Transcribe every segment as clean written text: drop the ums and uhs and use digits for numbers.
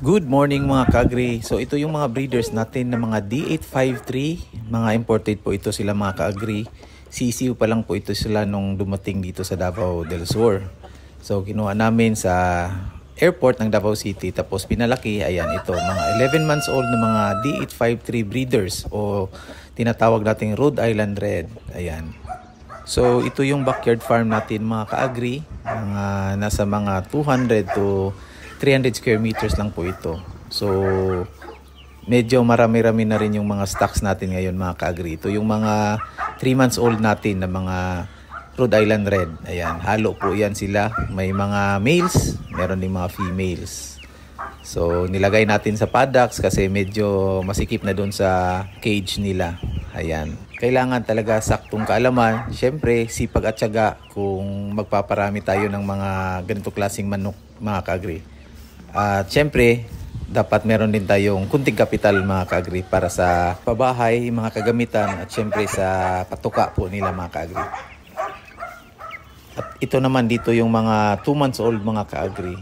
Good morning mga kaagri. So ito yung mga breeders natin na mga D853. Mga imported po ito sila mga kaagri. CCU pa lang po ito sila nung dumating dito sa Davao del Sur. So kinuha namin sa airport ng Davao City. Tapos pinalaki. Ayan ito. Mga 11 months old na mga D853 breeders. O tinatawag nating Rhode Island Red. Ayan. So ito yung backyard farm natin mga kaagri. Nasa mga 200 to 300 square meters lang po ito. So, medyo marami-rami na rin yung mga stocks natin ngayon mga kaagri. Ito yung mga 3 months old natin na mga Rhode Island Red. Ayan, halo po yan sila. May mga males, meron din mga females. So, nilagay natin sa paddocks kasi medyo masikip na doon sa cage nila. Ayan. Kailangan talaga saktong kaalaman. Siyempre, sipag at tiyaga kung magpaparami tayo ng mga ganito klaseng manok mga kaagri. At syempre, dapat meron din tayong kunting kapital mga kaagri para sa pabahay, mga kagamitan at syempre sa patuka po nila mga kaagri. At ito naman dito yung mga 2 months old mga kaagri.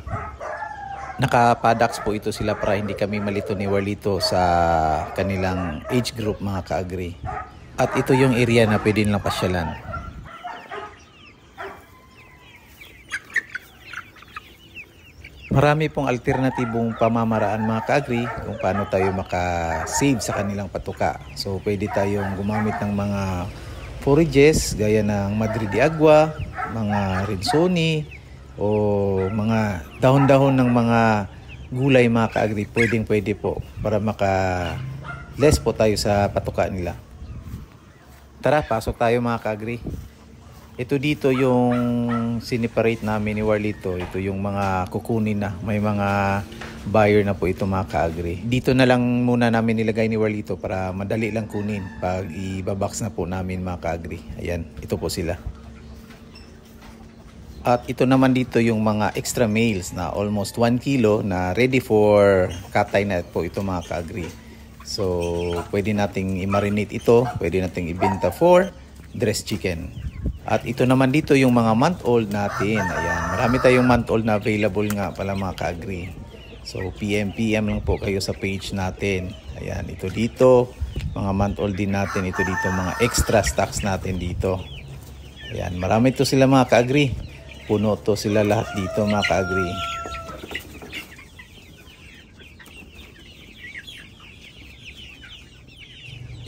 Naka-paddocks po ito sila para hindi kami malito ni Warlito sa kanilang age group mga kaagri. At ito yung area na pwede nilang pasyalan. Marami pong alternatibong pamamaraan mga kaagri kung paano tayo maka-save sa kanilang patuka. So pwede tayong gumamit ng mga forages gaya ng Madre de Agua, mga Rensoni o mga dahon-dahon ng mga gulay mga kaagri. Pwede po para maka-less po tayo sa patuka nila. Tara, pasok tayo mga kaagri. Ito dito yung siniparate namin ni Warlito. Ito yung mga kukunin na. May mga buyer na po ito mga kaagri. Dito na lang muna namin nilagay ni Warlito para madali lang kunin pag ibabox na po namin mga kaagri. Ayan, ito po sila. At ito naman dito yung mga extra males na almost 1 kilo na ready for katay na po ito mga kaagri. So, pwede nating i-marinate ito. Pwede nating ibenta for dressed chicken. At ito naman dito yung mga month-old natin. Ayan, marami tayong month-old na available nga pala mga kaagri. So, PM lang po kayo sa page natin. Ayan, ito dito. Mga month-old din natin. Ito dito, mga extra stocks natin dito. Ayan, marami to sila mga kaagri. Puno to sila lahat dito mga kaagri.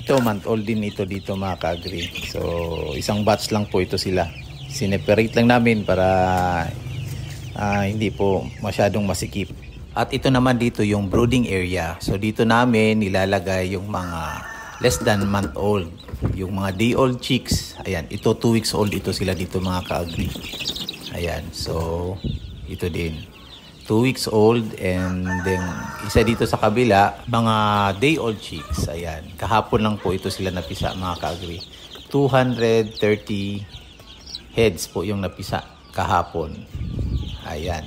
Ito, month-old din ito dito mga kaagri. So, isang batch lang po ito sila. Sineperate lang namin para hindi po masyadong masikip. At ito naman dito yung brooding area. So, dito namin nilalagay yung mga less than month-old. Yung mga day-old chicks. Ayan, ito 2 weeks old ito sila dito mga kaagri. Ayan, so, ito din. 2 weeks old and then isa dito sa kabila, mga day-old chicks. Ayan, kahapon lang po ito sila napisa mga kaagri. 230 heads po yung napisa kahapon. Ayan.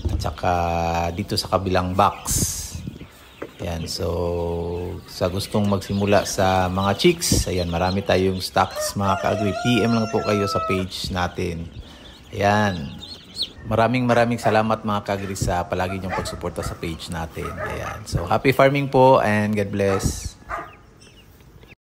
At saka dito sa kabilang box. Ayan, so sa gustong magsimula sa mga chicks, ayan, marami tayong stocks mga kaagri. PM lang po kayo sa page natin. Ayan. Maraming salamat mga kaagri sa palagi niyong pagsuporta sa page natin. Ayan. So, happy farming po and God bless.